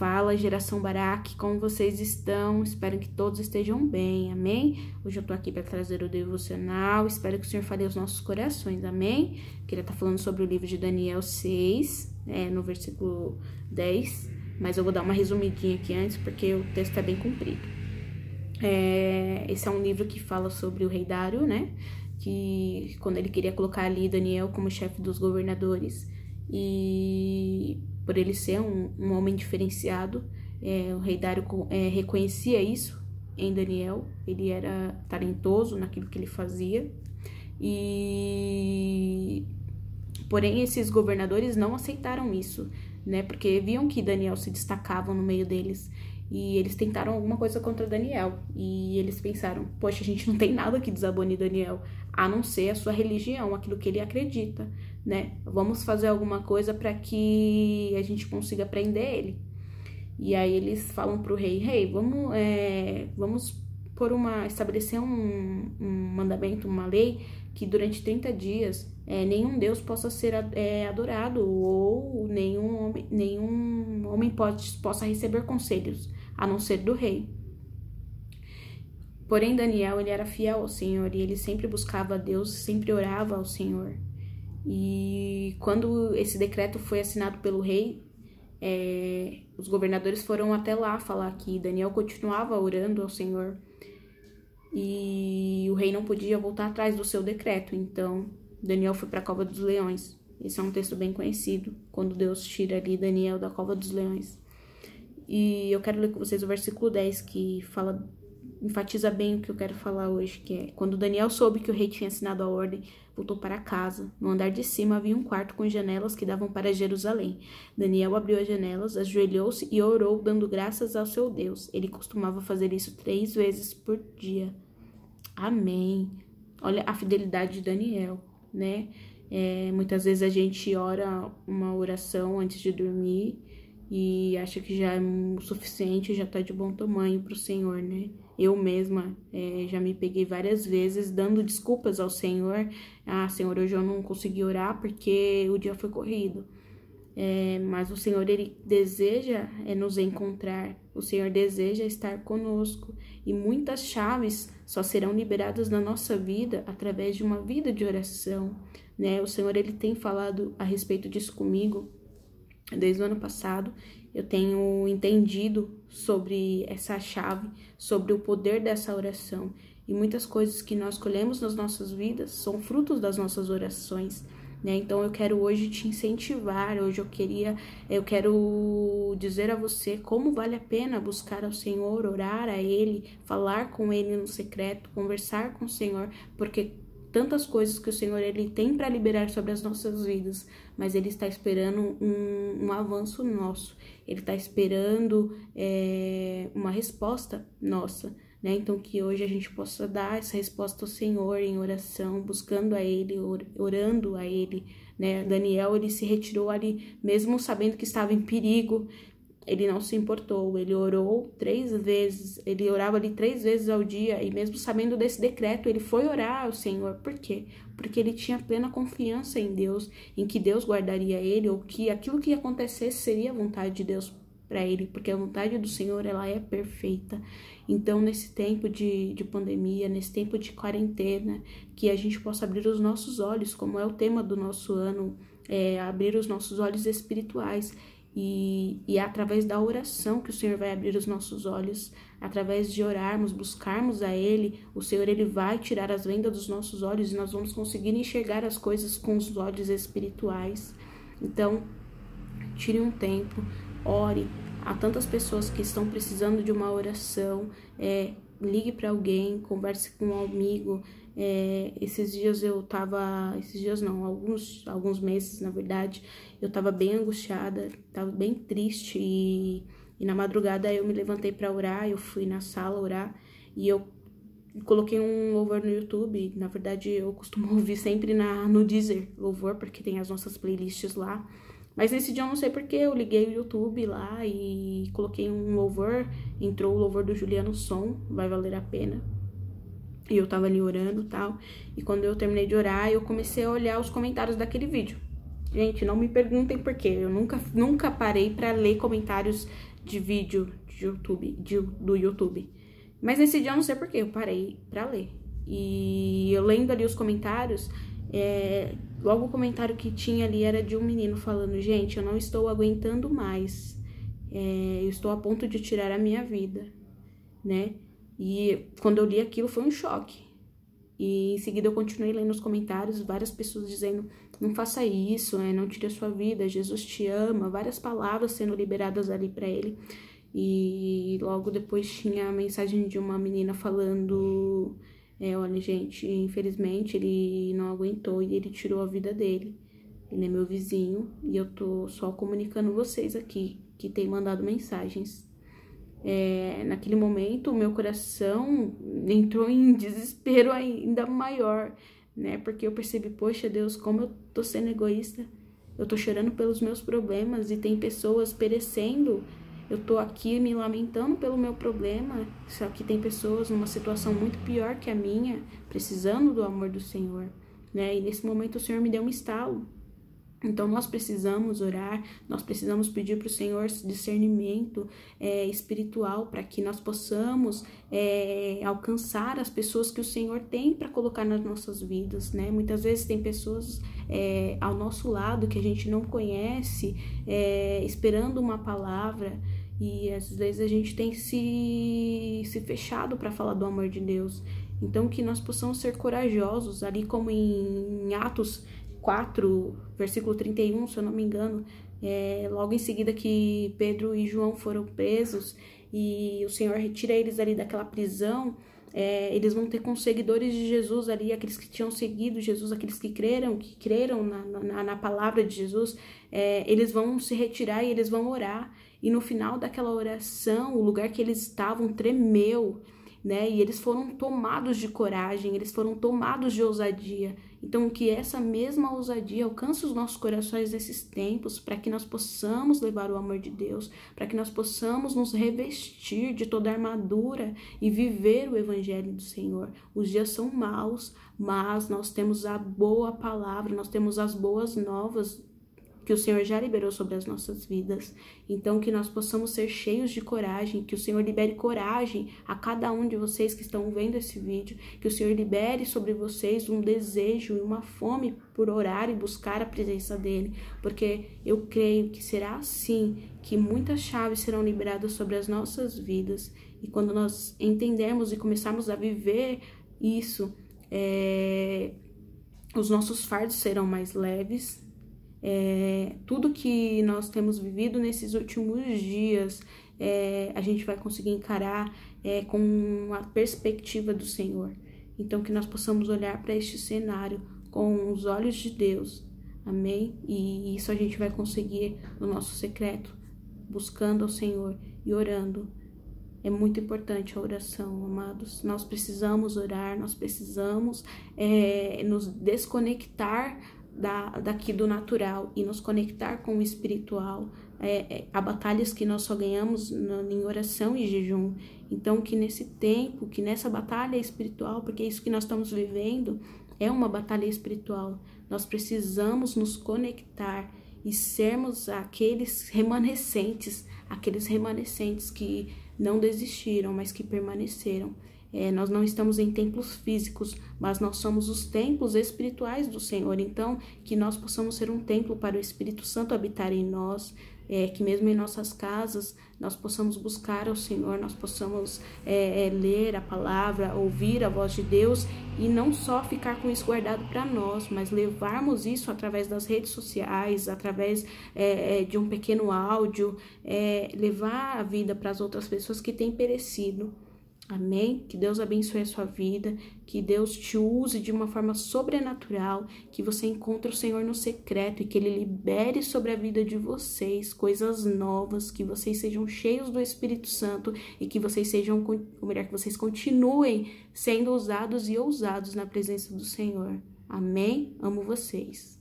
Fala, geração Baraque, como vocês estão? Espero que todos estejam bem, amém? Hoje eu tô aqui para trazer o devocional, espero que o Senhor fale aos nossos corações, amém? Queria estar falando sobre o livro de Daniel 6, no versículo 10, mas eu vou dar uma resumidinha aqui antes, porque o texto é bem comprido. Esse é um livro que fala sobre o rei Dário, né? Que quando ele queria colocar ali Daniel como chefe dos governadores, e por ele ser um homem diferenciado, o rei Dário reconhecia isso em Daniel. Ele era talentoso naquilo que ele fazia, porém esses governadores não aceitaram isso, né? Porque viam que Daniel se destacava no meio deles, e eles tentaram alguma coisa contra Daniel, e eles pensaram, poxa, a gente não tem nada que desabone Daniel, a não ser a sua religião, aquilo que ele acredita, né? Vamos fazer alguma coisa para que a gente consiga prender ele. E aí eles falam pro rei, vamos estabelecer um mandamento, uma lei, que durante 30 dias nenhum Deus possa ser adorado, ou nenhum homem possa receber conselhos, a não ser do rei. Porém, Daniel, ele era fiel ao Senhor, e ele sempre buscava a Deus, sempre orava ao Senhor. E quando esse decreto foi assinado pelo rei, os governadores foram até lá falar que Daniel continuava orando ao Senhor, e o rei não podia voltar atrás do seu decreto. Então Daniel foi para a cova dos leões. Esse é um texto bem conhecido, quando Deus tira ali Daniel da cova dos leões. E eu quero ler com vocês o versículo 10, que enfatiza bem o que eu quero falar hoje, que é: quando Daniel soube que o rei tinha assinado a ordem, voltou para casa. No andar de cima havia um quarto com janelas que davam para Jerusalém. Daniel abriu as janelas, ajoelhou-se e orou, dando graças ao seu Deus. Ele costumava fazer isso 3 vezes por dia. Amém. Olha a fidelidade de Daniel, né? Muitas vezes a gente ora uma oração antes de dormir e acha que já é o suficiente, já tá de bom tamanho pro Senhor, né? Eu mesma já me peguei várias vezes dando desculpas ao Senhor. Senhor, hoje eu não consegui orar porque o dia foi corrido. Mas o Senhor, Ele deseja nos encontrar. O Senhor deseja estar conosco. E muitas chaves só serão liberadas na nossa vida através de uma vida de oração, né? O Senhor, Ele tem falado a respeito disso comigo desde o ano passado. Eu tenho entendido sobre essa chave, sobre o poder dessa oração. E muitas coisas que nós colhemos nas nossas vidas são frutos das nossas orações, né? Então eu quero hoje te incentivar. Hoje eu quero dizer a você como vale a pena buscar ao Senhor, orar a Ele, falar com Ele no secreto, conversar com o Senhor, porque tantas coisas que o Senhor, Ele tem para liberar sobre as nossas vidas, mas Ele está esperando um avanço nosso. Ele está esperando uma resposta nossa, né? Então que hoje a gente possa dar essa resposta ao Senhor em oração, buscando a Ele, orando a Ele, né? Daniel, ele se retirou ali, mesmo sabendo que estava em perigo. Ele não se importou, ele orou 3 vezes, ele orava ali 3 vezes ao dia, e mesmo sabendo desse decreto, ele foi orar ao Senhor. Por quê? Porque ele tinha plena confiança em Deus, em que Deus guardaria ele, ou que aquilo que acontecesse seria a vontade de Deus para ele, porque a vontade do Senhor, ela é perfeita. Então, nesse tempo de pandemia, nesse tempo de quarentena, que a gente possa abrir os nossos olhos, como é o tema do nosso ano, abrir os nossos olhos espirituais. E é através da oração que o Senhor vai abrir os nossos olhos. Através de orarmos, buscarmos a Ele, o Senhor, Ele vai tirar as vendas dos nossos olhos, e nós vamos conseguir enxergar as coisas com os olhos espirituais. Então, tire um tempo, ore. Há tantas pessoas que estão precisando de uma oração. Ligue para alguém, converse com um amigo. Alguns meses, na verdade, eu tava bem angustiada, tava bem triste, e na madrugada eu me levantei para orar. Eu fui na sala orar, e eu coloquei um louvor no YouTube. Na verdade, eu costumo ouvir sempre no Deezer louvor, porque tem as nossas playlists lá. Mas nesse dia eu não sei porque eu liguei o YouTube lá e coloquei um louvor. Entrou o louvor do Juliano Som, Vai Valer a Pena. E eu tava ali orando e tal. E quando eu terminei de orar, eu comecei a olhar os comentários daquele vídeo. Gente, não me perguntem por quê. Eu nunca parei pra ler comentários de vídeo do YouTube. Mas nesse dia eu não sei porquê, eu parei pra ler. E eu lendo ali os comentários, logo o comentário que tinha ali era de um menino falando: gente, eu não estou aguentando mais, eu estou a ponto de tirar a minha vida, né? E quando eu li aquilo foi um choque. E em seguida eu continuei lendo os comentários, várias pessoas dizendo: não faça isso, não tire a sua vida, Jesus te ama, várias palavras sendo liberadas ali para ele. E logo depois tinha a mensagem de uma menina falando: olha, gente, infelizmente ele não aguentou e ele tirou a vida dele. Ele é meu vizinho e eu tô só comunicando vocês aqui que tem mandado mensagens. Naquele momento o meu coração entrou em desespero ainda maior, né? Porque eu percebi: poxa Deus, como eu tô sendo egoísta, eu tô chorando pelos meus problemas e tem pessoas perecendo. Eu tô aqui me lamentando pelo meu problema, só que tem pessoas numa situação muito pior que a minha, precisando do amor do Senhor, né? E nesse momento o Senhor me deu um estalo. Então nós precisamos orar, nós precisamos pedir para o Senhor discernimento espiritual para que nós possamos alcançar as pessoas que o Senhor tem para colocar nas nossas vidas, né? Muitas vezes tem pessoas ao nosso lado que a gente não conhece, esperando uma palavra, e às vezes a gente tem se fechado para falar do amor de Deus. Então que nós possamos ser corajosos, ali como em Atos 4, versículo 31, se eu não me engano, logo em seguida que Pedro e João foram presos e o Senhor retira eles ali daquela prisão, eles vão ter com seguidores de Jesus ali, aqueles que tinham seguido Jesus, aqueles que creram na palavra de Jesus, eles vão se retirar e eles vão orar. E no final daquela oração, o lugar que eles estavam tremeu, né? E eles foram tomados de coragem, eles foram tomados de ousadia. Então, que essa mesma ousadia alcance os nossos corações nesses tempos, para que nós possamos levar o amor de Deus, para que nós possamos nos revestir de toda a armadura e viver o evangelho do Senhor. Os dias são maus, mas nós temos a boa palavra, nós temos as boas novas que o Senhor já liberou sobre as nossas vidas. Então, que nós possamos ser cheios de coragem, que o Senhor libere coragem a cada um de vocês que estão vendo esse vídeo, que o Senhor libere sobre vocês um desejo e uma fome por orar e buscar a presença dEle, porque eu creio que será assim que muitas chaves serão liberadas sobre as nossas vidas, e quando nós entendermos e começarmos a viver isso, os nossos fardos serão mais leves. Tudo que nós temos vivido nesses últimos dias, a gente vai conseguir encarar com a perspectiva do Senhor. Então, que nós possamos olhar para este cenário com os olhos de Deus, amém? E isso a gente vai conseguir no nosso secreto, buscando ao Senhor e orando. É muito importante a oração, amados. Nós precisamos orar, nós precisamos nos desconectar daqui do natural e nos conectar com o espiritual. Há batalhas que nós só ganhamos em oração e jejum. Então, que nesse tempo, que nessa batalha espiritual, porque é isso que nós estamos vivendo, é uma batalha espiritual, nós precisamos nos conectar e sermos aqueles remanescentes que não desistiram, mas que permaneceram. Nós não estamos em templos físicos, mas nós somos os templos espirituais do Senhor. Então, que nós possamos ser um templo para o Espírito Santo habitar em nós, que mesmo em nossas casas nós possamos buscar ao Senhor, nós possamos ler a palavra, ouvir a voz de Deus, e não só ficar com isso guardado para nós, mas levarmos isso através das redes sociais, através de um pequeno áudio, levar a vida para as outras pessoas que têm perecido. Amém? Que Deus abençoe a sua vida, que Deus te use de uma forma sobrenatural, que você encontre o Senhor no secreto e que Ele libere sobre a vida de vocês coisas novas, que vocês sejam cheios do Espírito Santo e que vocês sejam, ou melhor, que vocês continuem sendo usados e ousados na presença do Senhor. Amém? Amo vocês.